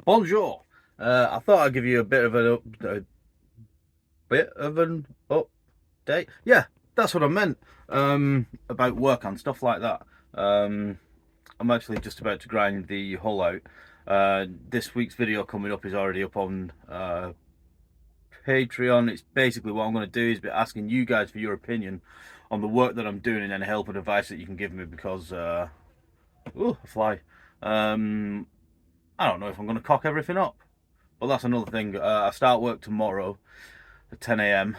Bonjour. I thought I'd give you a bit of an update. Yeah, that's what I meant. About work and stuff like that. I'm actually just about to grind the hull out. This week's video coming up is already up on Patreon. It's basically what I'm going to do is be asking you guys for your opinion on the work that I'm doing and any help and advice that you can give me because a fly. I don't know if I'm going to cock everything up. But that's another thing. I start work tomorrow at 10 a.m.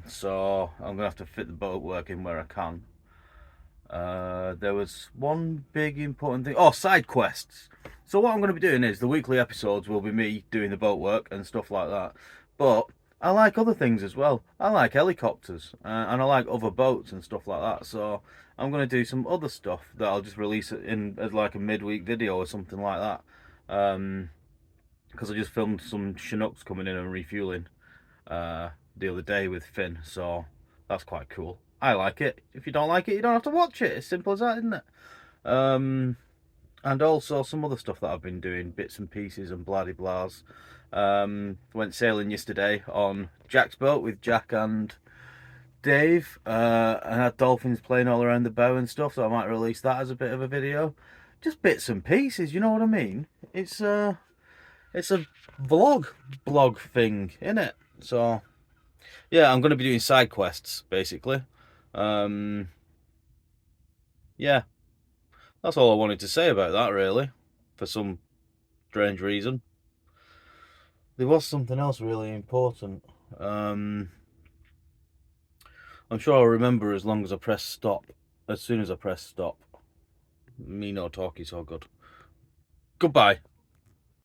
So I'm gonna have to fit the boat work in where I can. There was one big important thing. Oh, side quests. So what I'm going to be doing is the weekly episodes will be me doing the boat work and stuff like that. But I like other things as well. I like helicopters and I like other boats and stuff like that. So I'm going to do some other stuff that I'll just release it in as like a midweek video or something like that. Because I just filmed some Chinooks coming in and refueling the other day with Finn, so that's quite cool. I like it. If you don't like it, you don't have to watch it. It's simple as that, isn't it? And also some other stuff that I've been doing, bits and pieces and bloody blahs. Went sailing yesterday on Jack's boat with Jack and Dave. And had dolphins playing all around the bow and stuff, so I might release that as a bit of a video. Just bits and pieces, you know what I mean? It's a blog thing, isn't it? So yeah, I'm going to be doing side quests basically. Yeah, that's all I wanted to say about that really. For some strange reason, there was something else really important. I'm sure I'll remember as long as I press stop. As soon as I press stop. Me no talkie so good. Goodbye.